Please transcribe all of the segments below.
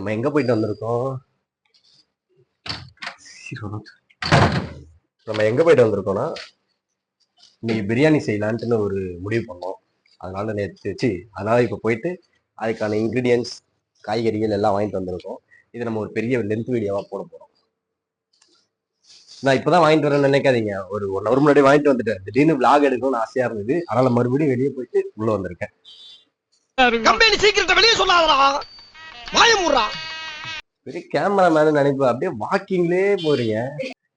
நம்ம எங்க போயிட்டு வந்திருக்கோம்? நம்ம எங்க போயிட்டு வந்திருக்கோம்னா, இன்னைக்கு பிரியாணி செய்யலான்ட்டு ஒரு முடிவு பண்ணோம். அதனால இப்ப போயிட்டு அதுக்கான இன்கிரீடியன்ஸ், காய்கறிகள் எல்லாம் வாங்கிட்டு வந்திருக்கோம். இது நம்ம ஒரு பெரிய லென்த் வீடியோவா போட போறோம். நான் இப்பதான் வாங்கிட்டு வரேன்னு நினைக்காதீங்க. ஒரு 1 hour முன்னாடி வாங்கிட்டு வந்துட்டேன். திடீர்னு vlog எடுக்கணும்னு ஆசையா இருந்தது. அதனால மறுபடியும் வெளியே போயிட்டு உள்ள வந்திருக்கேன். கம்பெனி சீக்கிரத்தை வெளியே சொல்லாதடா, வாய மூடுறா. பெரிய கேமராமேன் நினைப்பு. அப்படியே வாக்கிங்லே போறீங்க.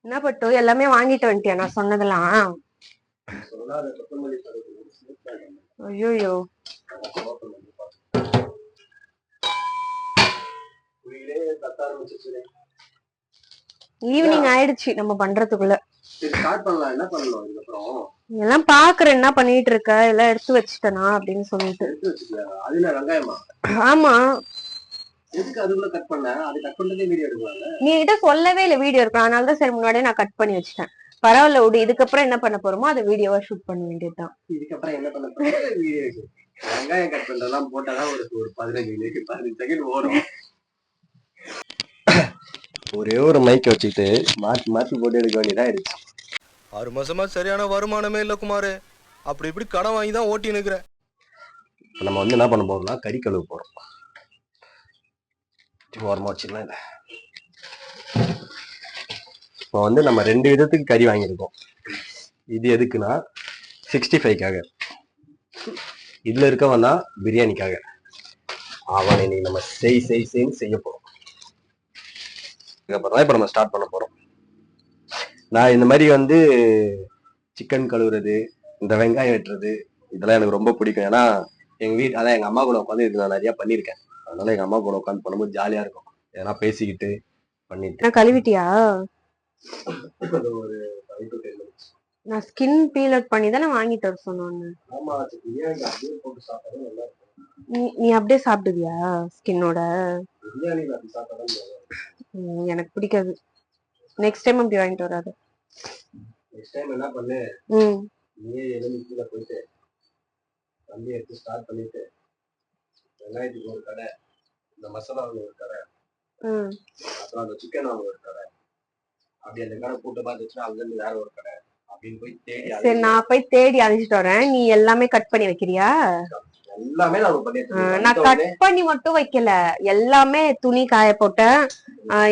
என்ன பட்டு எல்லாமே வாங்கிட்டு வந்துட்டியா நான் சொன்னதெல்லாம்? ஐயோ ஈவினிங் ஆயிடுச்சு நம்ம பண்றதுக்குள்ள. எல்லாம் பாக்குறேன் என்ன பண்ணிட்டு இருக்க, எல்லாம் எடுத்து வச்சுட்டனா அப்படின்னு சொல்லிட்டு. ஆமா, நீ கிட்ட சொல்லவே இல்ல வீடியோ இருக்கும், அதனாலதான் சரி முன்னாடியே நான் கட் பண்ணி வச்சுட்டேன். பரவாயில்ல விடு, இதுக்கப்புறம் என்ன பண்ண போறோமோ அதை வீடியோவா ஷூட் பண்ண வேண்டியதுதான். இதுக்கப்புறம் என்ன பண்ண போறோம்? வெங்காயம் கட் பண்றதெல்லாம் போட்டாதான் ஒரு 15 செகண்ட் ஓடும். ஒரே ஒரு மைக் வச்சுட்டு மாத்தி மாத்தி போட்டு எடுக்க வேண்டியதா ஆயிடுச்சு. 6 மாசமா சரியான வருமானமே இல்ல குமாரு. அப்படி இப்படி கடன் வாங்கி தான் ஓட்டி நிக்கிறேன். நம்ம என்ன பண்ண போறோம்னா கறி கழுவ போறோம். ஓரமா வச்சுக்கலாம். இப்போ நம்ம 2 விதத்துக்கு கறி வாங்கியிருக்கோம். இது எதுக்குன்னா 65க்காக, இதுல இருக்கவன் தான் பிரியாணிக்காக. அவனை இன்னைக்கு நம்ம செய்ன்னு செய்ய போறோம். அதுக்கப்புறம் தான் இப்ப நம்ம ஸ்டார்ட் பண்ண போறோம். நான் இந்த மாதிரி சிக்கன் கழுவுறது, இந்த வெங்காயம் வெட்டுறது, இதெல்லாம் எனக்கு ரொம்ப பிடிக்கும். ஏன்னா அதான் எங்க அம்மா கூட உட்காந்து இது நான் நிறைய பண்ணியிருக்கேன். அதனால எங்க அம்மா கூட உட்காந்து பண்ணும்போது ஜாலியா இருக்கும். ஏன்னா பேசிக்கிட்டு பண்ணிட்டு. கழுவிட்டியா? நான் ஸ்கின் பீல் அவுட் பண்ணி தானே வாங்கிட்டு வர சொன்னேன். நீ அப்படியே சாப்பிடுவியா ஸ்கின்னோட? எனக்கு பிடிக்காது. நெக்ஸ்ட் டைம் அப்படி வாங்கிட்டு வராது. நெக்ஸ்ட் டைம் என்ன பண்ணு, நீயே கீழே போயிட்டு தண்ணி எடுத்து ஸ்டார்ட் பண்ணிட்டு, வெங்காயத்துக்கு ஒரு கடை, இந்த மசாலா ஒரு கடை, அப்புறம் அந்த சிக்கன் ஒரு கடை, அப்படி அந்த கடை கூட்ட பார்த்துச்சுன்னா அங்க இருந்து வேற ஒரு கடை அப்படின்னு போய் தேடி. சரி, நான் போய் தேடி அழிச்சிட்டு வரேன். நீ எல்லாமே கட் பண்ணி வைக்கிறியா? எல்லாமே நான் கட் பண்ணி மட்டும் வைக்கல, எல்லாமே துணி காய போட்டேன்.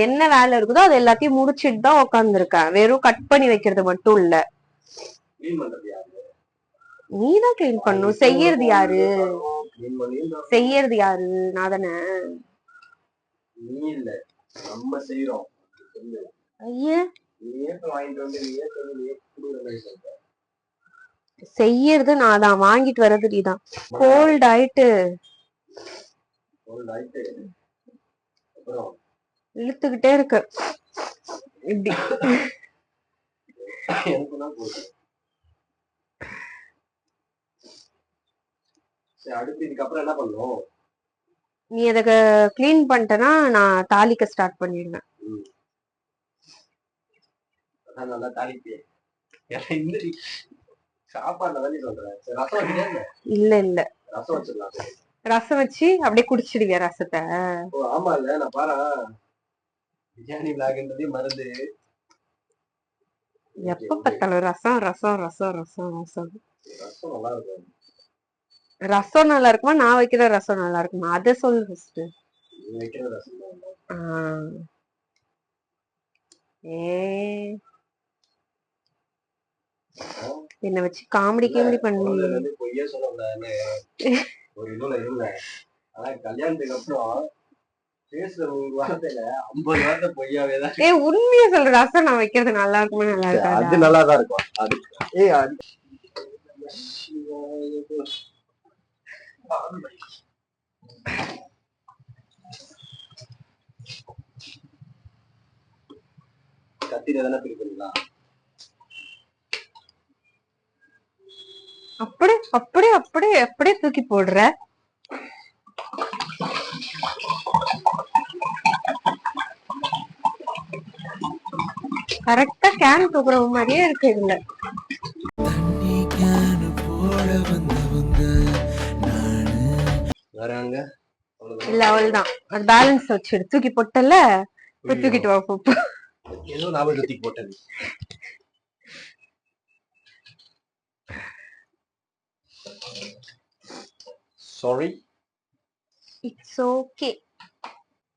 என்ன வேலை இருக்குதோ அது எல்லாத்தையும் முடிச்சிட்டு தான் உட்கார்ந்துருக்கேன். வெறும் கட் பண்ணி வைக்கிறது மட்டும் இல்ல. நீதான் கிளீன் பண்ணும். செய்யறது யாரு? செய்யறது யாரு? நான் தானே. நீ இல்ல, நம்ம செய்யறோம். ஐயா, செய்யறது நான் தான், வாங்கிட்டு வர்றது நீதான். கோல்ட் ஆயிட்டு இழுத்துக்கிட்டே இருக்கு இப்படி. அடுத்து இதுக்கப்புறம் என்ன பண்ணுவோம்? நீ அதுக்கு கிளீன் பண்ணிட்டனா நான் தாளிக்க ஸ்டார்ட் பண்ணிடுவேன். நல்லா தாளிப்பே. இல்ல இல்ல, ரசம் வச்சு அப்படியே குடிச்சிடுவியா ரசத்தை? ஆமா இல்ல, நான் பாரு பிரியாணி விளாக்ன்றதே மருந்து. எப்ப பார்த்தாலும் ரசம் ரசம் ரசம் ரசம் ரசம். ரசம் நல்லா இருக்கும். ரசம் நல்லா இருக்குமா நான் வைக்கிற ரசம் நல்லா இருக்குமா அத சொல்லு ஃபர்ஸ்ட். நீ வைக்கிற ரசம் என்ன வச்சு காமெடி பண்ணுவீங்க? பொய்யா சொல்லக்கூடாதுன்னு ஒரு இதுல இருந்தேன். ஆனா கல்யாணத்துக்கு அப்புறம் பேசுற ஒரு வார்த்தையில 50 வார்த்தை பொய்யாவே தான். உண்மையா சொல்ற, ரசம் நான் வைக்கிறது நல்லா இருக்குமா நல்லா இருக்கா? அது நல்லா தான் இருக்கும். அது கத்திர தானே பிரிக்கிறீங்களா? அப்படியே அப்படியே அப்படியே அப்படியே தூக்கி போடுற. கரெக்டா கேன் போடுற மாதிரியே இருக்கு இதுல. வராங்க இல்ல அவள்தான் அது பேலன்ஸ் வச்சிடு தூக்கி போட்டல தூக்கிட்டு வா போ ஏதோ ஞாபகம் தூக்கி போட்டது. Sorry, it's okay.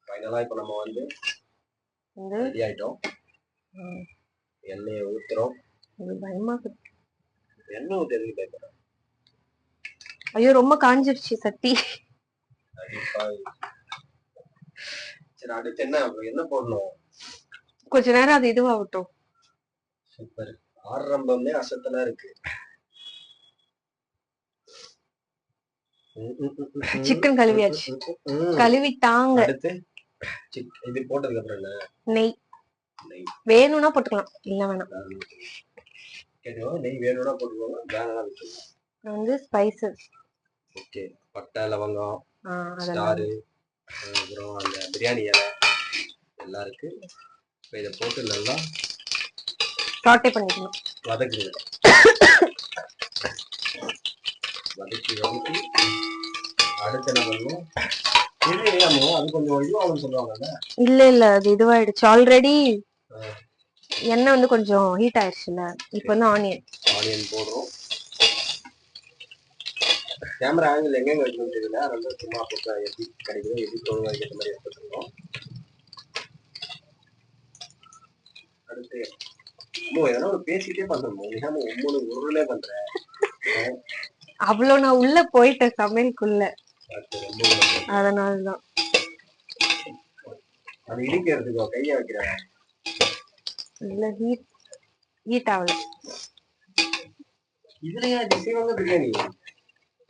ஃபைனலா இப்போ நம்ம வந்து ரெடி ஆயிட்டோம். எண்ணெயை ஊத்துறோம். பயமா எண்ணெய் ஊத்துறதுக்கு பயப்படுறேன். ஐயோ ரொம்ப காஞ்சிருச்சு சத்தி. சரி அடுத்து என்ன போடணும்? கொஞ்ச நேரம் அது இதுவாகட்டும். சூப்பர், ஆரம்பமே அசத்தலா இருக்கு. சிக்கன் கழுவியாச்சு, கழுவிட்டாங்க. அடுத்து இது போட்டதுக்கு அப்புறம் என்ன? நெய் வேணும்னா போட்டுக்கலாம், இல்ல வேணாம். நெய் வேணும்னா போட்டுக்கோங்க, வேணாம் விட்டுருங்க. வந்து ஸ்பைசஸ் ஓகே, பட்டை லவங்கம் ஸ்டாரு அப்புறம் அந்த பிரியாணி இலை எல்லாம் இருக்கு. இப்போ இதை போட்டு நல்லா சாட்டே பண்ணிக்கணும், வதக்குங்க. வதக்கி அடுத்து என்ன பண்ணுவோம்? அது கொஞ்சம் இதுவாகும் சொல்லுவாங்கல்ல. இல்ல அது இதுவாயிடுச்சு ஆல்ரெடி. எண்ணெய் வந்து கொஞ்சம் ஹீட் ஆயிடுச்சுல. இப்போ வந்து ஆனியன் போடுறோம். கேமரா ஆங்கிள் எங்க வைக்கணும் தெரியல, அதனால சும்மா அப்பப்ப எப்படி கிடைக்குதோ எப்படி தொழில் வைக்கிற மாதிரி எடுத்துருக்கோம். அடுத்து ஏதோ ஒரு பேசிட்டே பண்றோம், உருளே பண்றேன். அவ்வளவு நான் உள்ள போயிட்டேன் சமையலுக்குள்ள, அதனாலதான். அது இடிக்கிறதுக்கோ கைய வைக்கிறேன். இல்ல ஹீட் ஆகல. இதுலயா செய்வாங்க பிரியாணி?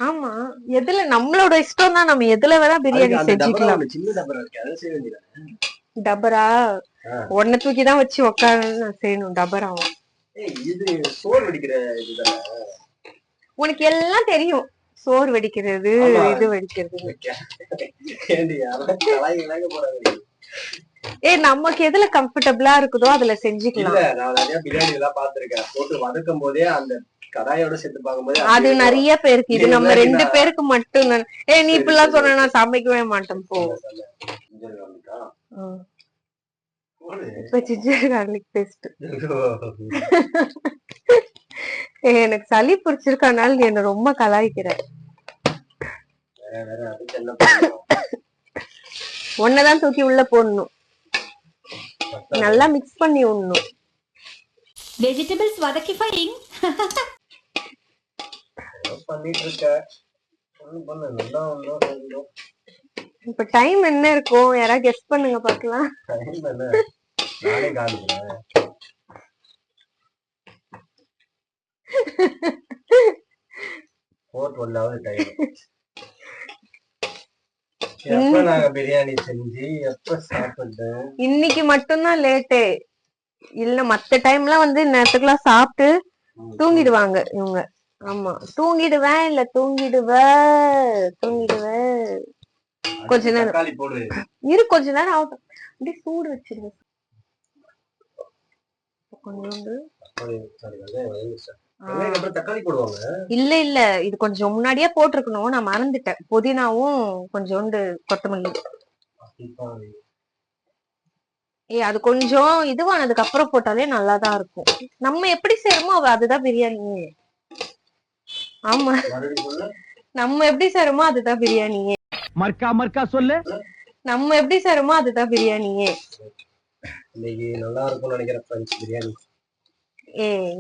ஆமா, எதுல நம்மளோட இஷ்டம் தான், நம்ம எதுல வேணா பிரியாணி செஞ்சுக்கலாம். சின்ன டபரா இருக்கு, அதை செய்ய வேண்டியது. டபரா ஒன்ன தூக்கிதான் வச்சு உட்காந்து செய்யணும் டபராவும். இது சோறு வடிக்கிற இதுதானே? உனக்கு எல்லாம் தெரியும், சோறு வடிக்கிறது இது வடிக்கிறது. நமக்கு எதுல கம்ஃபர்டபிளா இருக்குதோ அதுல செஞ்சுக்கலாம். நான் நிறைய பிரியாணி எல்லாம் பாத்துருக்கேன், போட்டு வதக்கும் போதே அந்த கடாயோட சேர்த்து பார்க்கும்போது அது நிறைய பேருக்கு. இது நம்ம 2 பேருக்கு மட்டும் தான். நீ இப்பெல்லாம் சொன்ன நான் சமைக்கவே மாட்டேன் போ. இப்ப ஜிஞ்சர் கார்லிக் பேஸ்ட். எனக்கு சளி பிடிச்சிருக்கனால நீ என்ன ரொம்ப கலாய்க்கிற. ஒன்னதான் தூக்கி உள்ள போடணும், நல்லா மிக்ஸ் பண்ணி விடணும். வெஜிடபிள்ஸ் வதக்கி ஃபைங் பண்ணிட்டு இருக்க. இப்ப டைம் என்ன இருக்கும், யாராவது கெஸ் பண்ணுங்க பாக்கலாம். நானே காமிக்கிறேன். எப்ப நாங்க பிரியாணி செஞ்சு எப்ப சாப்பிட்டேன்? இன்னைக்கு மட்டும்தான் லேட்டு. இல்ல மத்த டைம்லாம் வந்து நேரத்துக்குலாம் சாப்பிட்டு தூங்கிடுவாங்க இவங்க. ஆமா, தூங்கிடுவேன் இல்ல தூங்கிடுவேன். கொஞ்ச நேரம் இரு, கொஞ்ச நேரம் ஆகட்டும். அப்படியே சூடு வச்சிருவேன் கொஞ்சோண்டு. தக்காளி போடுவாங்க. இல்ல இது கொஞ்சம் முன்னாடியே போட்டிருக்கணும், நான் மறந்துட்டேன். புதினாவும் கொஞ்சோண்டு கொத்தமல்லி. அது கொஞ்சம் இதுவானதுக்கு அப்புறம் போட்டாலே நல்லாதான் இருக்கும். நம்ம எப்படி செய்யறோமோ அதுதான் பிரியாணியே. ஆமா, நம்ம எப்படி செய்யறோமோ அதுதான் பிரியாணியே. மர்க்கா சொல்லு. நம்ம எப்படி செய்யறோமோ அதுதான் பிரியாணியே. இன்னைக்கு நல்லா இருக்கும்னு நினைக்கிறேன் ஃப்ரெண்ட்ஸ் பிரியாணி.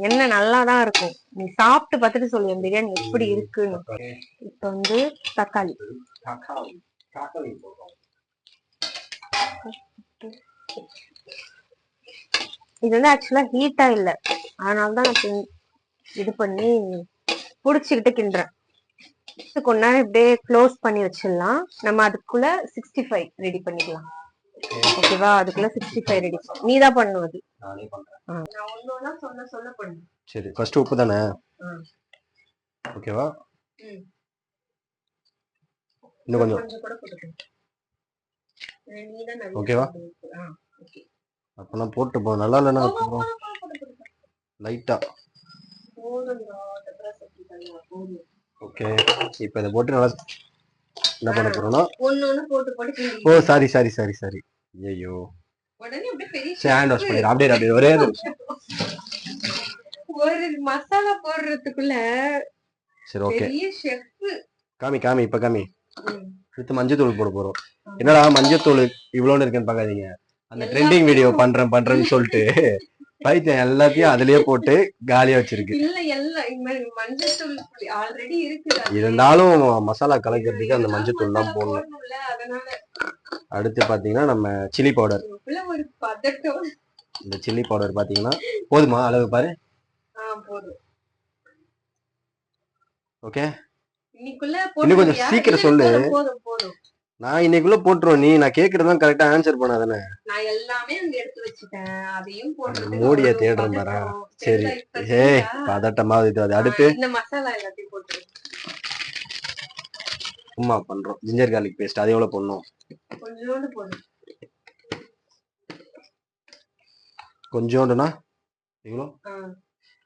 என்ன நல்லாதான் இருக்கும், நீ சாப்பிட்டு பார்த்துட்டு சொல்லு பிரியாணி எப்படி இருக்குன்னு. இப்ப வந்து தக்காளி இது வந்து ஆக்சுவலா ஹீட்டா இல்ல, அதனாலதான் நான் இது பண்ணி புடிச்சுக்கிட்டு கிண்டுறேன். கொஞ்ச நேரம் இப்படியே க்ளோஸ் பண்ணி வச்சிடலாம். நம்ம அதுக்குள்ள 65 ரெடி பண்ணிக்கலாம். ஓகேவா? அதுக்குள்ள 65 ரெடி நீதான் பண்ணும். அது நானே பண்றேன். நான் ஒண்ணொண்ணா சொல்ல பண்ணு. சரி, ஃபர்ஸ்ட் உப்பு தானே? ஓகேவா? இன்னும் கொஞ்சம் கூட போட்டுக்கணும். ஓகேவா? அப்பெல்லாம் போட்டு போ, நல்லா இல்லைன்னா லைட்டா. ஓகே, இப்போ இதை போட்டு நல்லா என்ன பண்ண போறோம்னா ஒண்ணு போட்டு போட்டு கிண்டி. ஓ சாரி ஐயோ உடனே அப்படியே பெரிய ஹேண்ட் வாஷ் பண்ணிடுறேன் அப்படியே ஒரே நிமிஷம். ஒரு மசாலா போடுறதுக்குள்ள சரி ஓகே பெரிய ஷெஃப். காமி இப்ப காமி. அடுத்து மஞ்சத்தூள் போட போறோம். என்னடா மஞ்சத்தூள் இவ்வளோன்னு இருக்குன்னு பாக்காதீங்க, அந்த ட்ரெண்டிங் வீடியோ பண்றேன்னு சொல்லிட்டு பைத்தியம் எல்லாத்தையும் அதுலயே போட்டு காலியா வச்சிருக்கு. இல்ல எல்லாம் மஞ்சத்தூள் ஆல்ரெடி இருக்கு. இருந்தாலும் மசாலா கலக்கிறதுக்கு அந்த மஞ்சத்தூள் தான் போடணும். அதனால அடுத்து பாத்தீங்கன்னா நம்ம சில்லி பவுடர். ஒரு பதட்டம். இந்த சில்லி பவுடர் பாத்தீங்கன்னா போதுமா அளவு பாரு. போதும். ஓகே இன்னும் கொஞ்சம் சீக்கிரம் சொல்லு. போதும். நான் இன்னைக்குள்ள போட்டுருவோம். நான் கேக்குறதும் கரெக்டா ஆன்சர் பண்ணாதானே. நான் எல்லாமே அங்க எடுத்து வச்சிட்டேன். அதையும் போட்டு மூடிய தேடுறேன் பாரு. சரி பதட்டமா இது. அது அடுத்து இந்த மசாலா எல்லாத்தையும் போட்டு சும்மா பண்றோம். ஜிஞ்சர் கார்லிக் பேஸ்ட் அது எவ்வளவு போடணும்? கொஞ்சோண்டு போடு. கொஞ்சோண்டுனா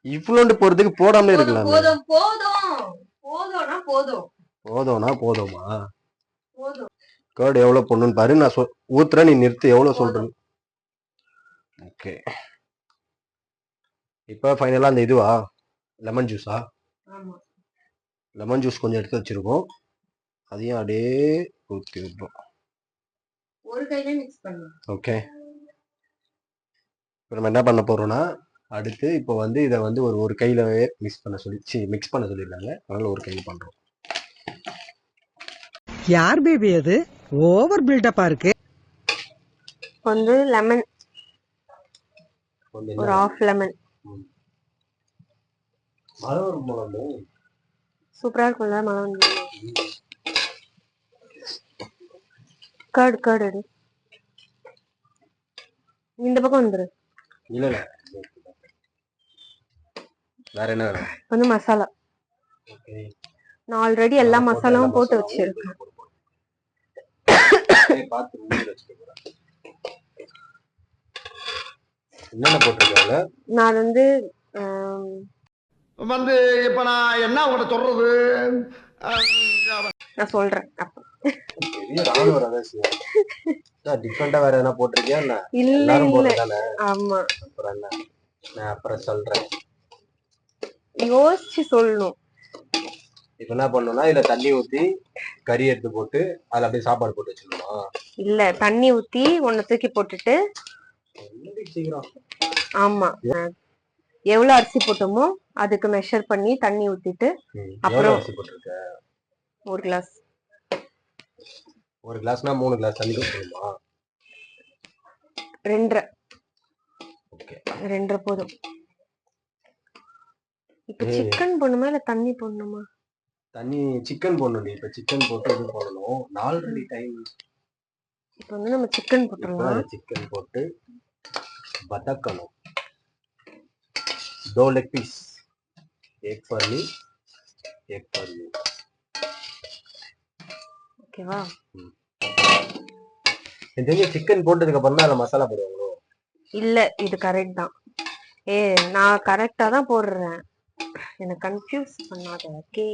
இவ்வளோண்டு போறதுக்கு போடாமலே இருக்கலாம். போதும்னா போதுமா? கர்ட் எவ்வளவு போடணும்னு பாரு. நான் ஊத்துறேன், நீ நிறுத்து. எவ்வளவு சொல்றேன். ஓகே இப்ப ஃபைனலா அந்த இதுவா லெமன் ஜூஸா? லெமன் ஜூஸ் கொஞ்சம் எடுத்து வச்சிருக்கோம். அதையும் அப்படியே ஊத்தி விடுறோம். ஒரு கையில மிக்ஸ் பண்ணு. ஓகே இப்போ நம்ம என்ன பண்ண போறோம்னா அடுத்து இப்போ வந்து இதை வந்து ஒரு கையிலவே மிக்ஸ் பண்ண சொல்லியிருக்காங்க. அதனால ஒரு கையில பண்றோம். யார் பேபி அது? ஓவர் பில்டப்பா இருக்கு. வந்து லெமன் ஒரு ஹாஃப் லெமன். மழை வரும் போது சூப்பரா இருக்கும்ல மழை வந்து. கர்ட் எடு. இந்த பக்கம் வந்துரு. இல்ல வேற என்ன வேணும்? வந்து மசாலா. நான் ஆல்ரெடி எல்லா மசாலாவும் போட்டு வச்சிருக்கேன். என்னென்ன போட்டிருக்காங்க? நான் வந்து இப்ப நான் என்ன உங்கள்ட்ட சொல்றது? நான் சொல்றேன். டிஃபரெண்டா வேற என்ன போட்டிருக்கியா? இல்ல ஆமா அப்புறம் என்ன, நான் அப்புறம் சொல்றேன். யோசிச்சு சொல்லணும். இப்ப என்ன பண்ணணும்னா இதுல தண்ணி ஊத்தி கறி எடுத்து போட்டு அதுல அப்படியே சாப்பாடு போட்டு வச்சிடணுமா? இல்ல தண்ணி ஊத்தி ஒண்ணு தூக்கி போட்டுட்டு சீக்கிரம். ஆமா எவ்வளவு அரிசி போட்டோமோ அதுக்கு மெஷர் பண்ணி தண்ணி ஊத்திட்டு அப்புறம் அரிசி போட்டிருக்க? ஒரு கிளாஸ். ஒரு கிளாஸ்னா 3 கிளாஸ் தண்ணி ஊத்தணுமா? 2.5. ஓகே 2.5 போதும். இப்ப சிக்கன் போடணுமா இல்ல தண்ணி போடணுமா? தண்ணி சிக்கன் போடணும். இப்ப சிக்கன் போட்டு இது போடணும். 4 டைம். இப்ப வந்து நம்ம சிக்கன் போட்டுறலாம். சிக்கன் போட்டு வதக்கணும். 2 leg piece. Egg for me. ஓகேவா? இந்த சிக்கன் போட்டதுக்கு அப்புறம் தான் அந்த மசாலா போடுவாங்களோ? இல்ல இது கரெக்ட் தான். நான் கரெக்டா தான் போடுறேன். எனக்கு கன்ஃபியூஸ் பண்ணாத. ஓகே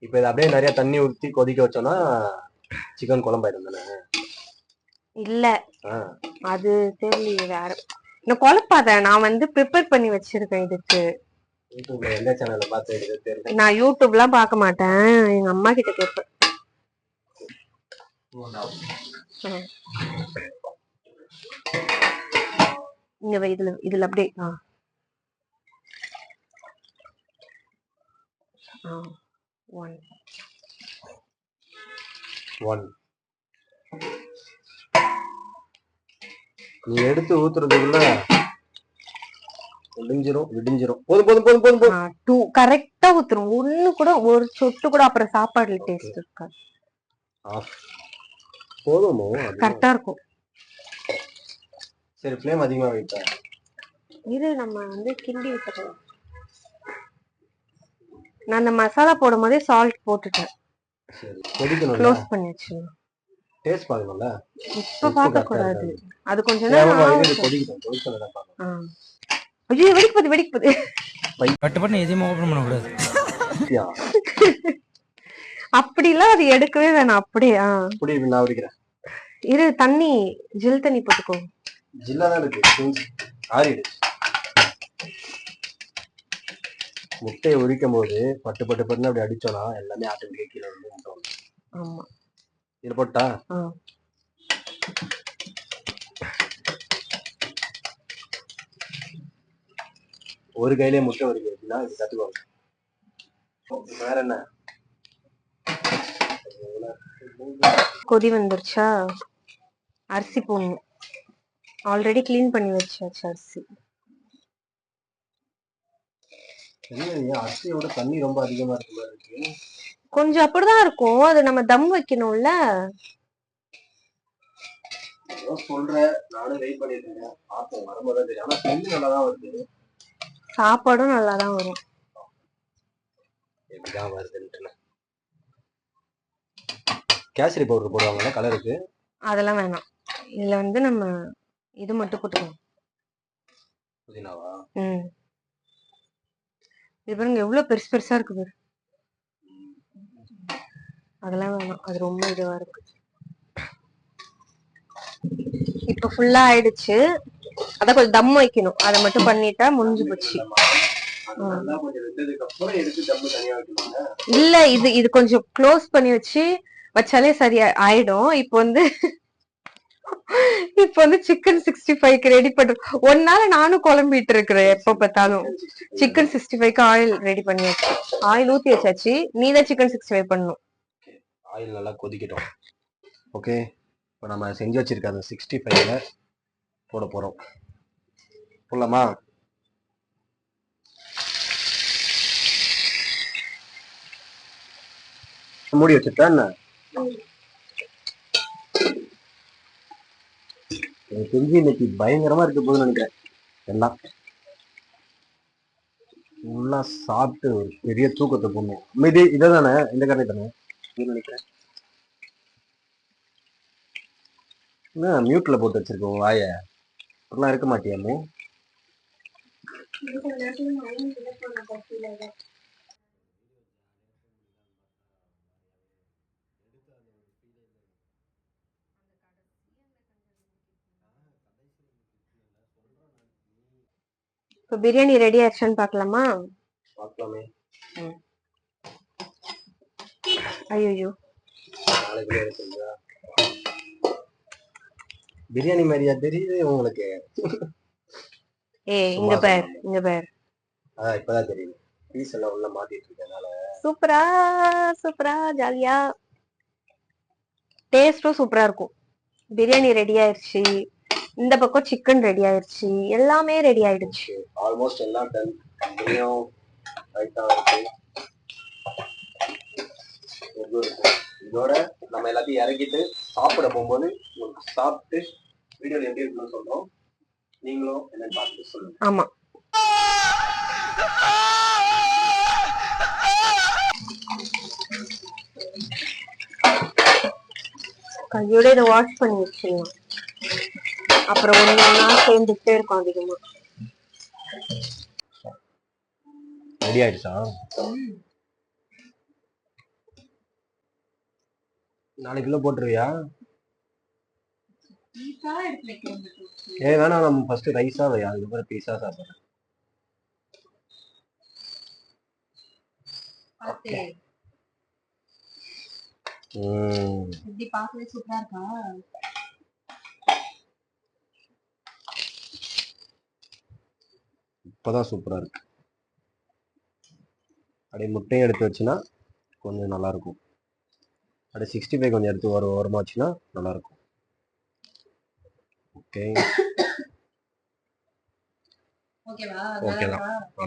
இப்போ இத அப்படியே நிறைய தண்ணி ஊத்தி கொதிக்க வச்சோம்னா சிக்கன் குழம்பாயிடும் தானே? இல்ல அது தெரியல. வேற நான் குழப்பாத. நான் வந்து ப்ரிப்பேர் பண்ணி வச்சிருக்கேன் இதுக்கு. யூடியூப்ல எந்த சேனல்ல பார்த்து எடுக்க தெரியல. நான் யூடியூப்லாம் பார்க்க மாட்டேன். எங்க அம்மா கிட்ட கேட்பேன். இங்க இதுல அப்படியே ஒன் நீ எடுத்து ஊத்துறதுக்குள்ள விடிஞ்சிரும். போதும். 2 கரெக்டா ஊத்துறோம். ஒண்ணு கூட ஒரு சொட்டு கூட அப்புறம் சாப்பாடுல டேஸ்ட் இருக்காது. போதுமோ? கரெக்டா இருக்கும். சரி ஃப்ளேம் அதிகமா வைப்பேன். இது நம்ம வந்து கிண்டி விட்டுறோம். நான் அந்த மசாலா போடும் போதே சால்ட் போட்டுட்டேன். சரி கொதிக்கணும். க்ளோஸ் பண்ணி வச்சிடணும். டேஸ்ட் பார்க்கணும்ல? இப்ப பார்க்க கூடாது. அது கொஞ்ச நேரம் கொதிக்கணும். ஐயோ வெடிக்குது. பட்டு எதையுமே ஓபன் பண்ண கூடாது. அப்படிலாம் அது எடுக்கவே வேணாம். அப்படியே புடி நான் உரிக்கிறேன். இரு, தண்ணி ஜில் தண்ணி போட்டுக்கோ. ஜில்லா தான் இருக்கு, ஆறிடு. முட்டையை உரிக்கும் போது பட்டு பட்டு பட்டுன்னு அப்படி அடிச்சோம்னா எல்லாமே ஆட்டோமேட்டிக்கா கீழே வந்து முட்டை வந்து. ஆமா, இது போட்டா ஒரு கையிலேயே முட்டை உரிக்கிறதுனா இது கத்துக்கோங்க. வேற என்ன? கொதி வந்துருச்சா? அரிசி போடணும். ஆல்ரெடி கிளீன் பண்ணி வச்சாச்சு அரிசி. அரிசியோட தண்ணி ரொம்ப அதிகமா இருக்கு. கொஞ்சம் அப்படிதான் இருக்கும், அது நம்ம தம் வைக்கணும்ல. சொல்றேன், நானும் வெயிட் பண்ணிட்டு இருக்கேன். பாப்போம், வரும்போது தெரியும். ஆனா தண்ணி நல்லாதான் வருது, சாப்பாடும் நல்லாதான் வரும். எப்படிதான் வருதுன்னு. கேசரி பவுடர் போடுவாங்கல்ல கலருக்கு, அதெல்லாம் வேணாம். இதுல வந்து நம்ம இது மட்டும் போட்டுக்கணும், புதினாவா? இது பாருங்க எவ்வளவு பெருசு பெருசா இருக்கு பாரு. அதெல்லாம் வேணாம், அது ரொம்ப இதுவா இருக்கு. இப்ப ஃபுல்லா ஆயிடுச்சு. அதான் கொஞ்சம் தம் வைக்கணும், அதை மட்டும் பண்ணிட்டா முடிஞ்சு போச்சு. இல்ல, இது கொஞ்சம் க்ளோஸ் பண்ணி வச்சாலே சரியா ஆயிடும். இப்போ வந்து சிக்கன் 65க்கு ரெடி பண்ற. ஒரு நாள் நானும் குழம்பிட்டு இருக்கிறேன், எப்ப பார்த்தாலும். சிக்கன் 65க்கு ஆயில் ரெடி பண்ணியாச்சு, ஆயில் ஊத்தி வச்சாச்சு. நீதான் சிக்கன் 65 பண்ணணும். ஆயில் நல்லா கொதிக்கட்டும். ஓகே, இப்போ நம்ம செஞ்சு வச்சிருக்க அந்த 65ல போட போறோம். போடலாமா? மூடி வச்சுட்டா என்ன? எனக்கு தெரிஞ்சு இன்னைக்கு பயங்கரமா இருக்க போதுன்னு நினைக்கிறேன். எல்லாம் ஃபுல்லா சாப்பிட்டு ஒரு பெரிய தூக்கத்தை போடணும். மீதி இதை தானே, இந்த கதை தானே நினைக்கிறேன். என்ன மியூட்ல போட்டு வச்சிருக்கோம் வாய? அப்படிலாம் இருக்க மாட்டியாமே. இப்போ பிரியாணி ரெடி ஆயிடுச்சான்னு பார்க்கலாமா? பார்க்கலாமே. ஐயோ, பிரியாணி மாதிரியா தெரியுது உங்களுக்கு? இங்க பார், இங்க பார். இப்பதான் தெரியுது. பீஸ் எல்லாம் உள்ள மாத்திட்டு இருக்கனால சூப்பரா சூப்பரா ஜாலியா டேஸ்டும் சூப்பரா இருக்கும். பிரியாணி ரெடி ஆயிடுச்சு, இந்த பக்கம் சிக்கன் ரெடி ஆயிடுச்சு, எல்லாமே ரெடி ஆயிடுச்சு. ஆல்மோஸ்ட் எல்லாம் டன். ரைட்டா இருக்கு. இதோட நம்ம எல்லாத்தையும் இறக்கிட்டு சாப்பிட போகும்போது உங்களுக்கு சாப்பிட்டு வீடியோல எப்படி இருக்குன்னு சொல்றோம். நீங்களும் என்னன்னு பார்த்துட்டு சொல்லுங்க. ஆமா, கையோட இதை வாஷ் பண்ணி வச்சிடலாம். அப்புறம் ஒண்ணா சேர்ந்துட்டே இருக்கும் அதிகமா. ரெடி ஆயிடுச்சா? நாளைக்கு கிலோ போட்டுருவியா? வேணா, நம்ம ஃபர்ஸ்ட் ரைஸா வை, அதுக்கப்புறம் பீஸா சாப்பிடுறேன். இப்பதான் சூப்பரா இருக்கு. அப்படியே முட்டையும் எடுத்து வச்சுன்னா கொஞ்சம் நல்லா இருக்கும். அப்படியே 65 கொஞ்சம் எடுத்து ஓரமா வச்சுன்னா நல்லா இருக்கும். ஓகே, ஓகேதான்,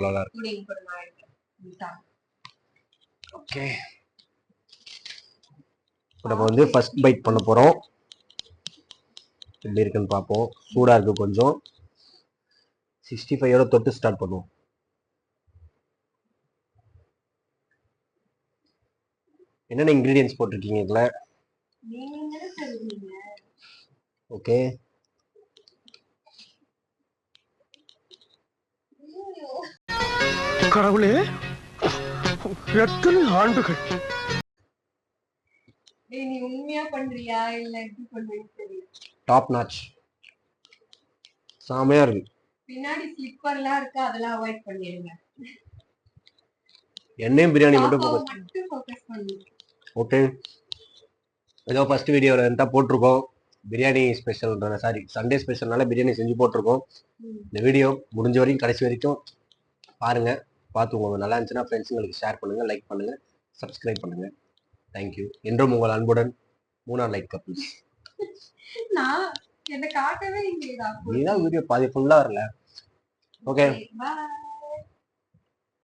நல்லா இருக்கு. ஓகே, நம்ம வந்து ஃபர்ஸ்ட் பைட் பண்ண போறோம். எப்படி இருக்குன்னு பார்ப்போம். சூடா இருக்கு கொஞ்சம். 65யோட தொட்டு ஸ்டார்ட் பண்ணுவோம். என்னென்ன இன்கிரீடியன்ஸ் போட்டிருக்கீங்க இதுல? ஓகே, கடவுளே, எத்தனை ஆண்டுகள் நீ உண்மையா பண்றியா இல்ல எப்படி பண்றீன்னு தெரியல. டாப் நாச், செமையா இருக்கு. பின்னாடி ஸ்லிப்பர்லாம் இருக்கு, அதெல்லாம் அவாய்ட் பண்ணிடுங்க. என்னையும் பிரியாணி மட்டும் பாப்பாவை focus. மட்டும் ஃபோக்கஸ் பண்ணு. ஓகே, ஏதோ ஃபர்ஸ்ட் வீடியோவில் இருந்தால் போட்டிருக்கோம் பிரியாணி ஸ்பெஷல்ன்ற, சாரி சண்டே ஸ்பெஷல்னால பிரியாணி செஞ்சு போட்டிருக்கோம். இந்த வீடியோ முடிஞ்ச வரைக்கும் கடைசி வரைக்கும் பாருங்க. பார்த்து உங்களுக்கு நல்லா இருந்துச்சுன்னா ஃப்ரெண்ட்ஸுங்களுக்கு ஷேர் பண்ணுங்க, லைக் பண்ணுங்க, சப்ஸ்கிரைப் பண்ணுங்க. தேங்க்யூ. என்றும் உங்கள் அன்புடன் மூணார் லைட் கப்பிள்ஸ். நான் என்ன காட்டவே இல்லையா? நீதான் வீடியோ பாதி ஃபுல்லாக வரல. ஓகே, பாய்.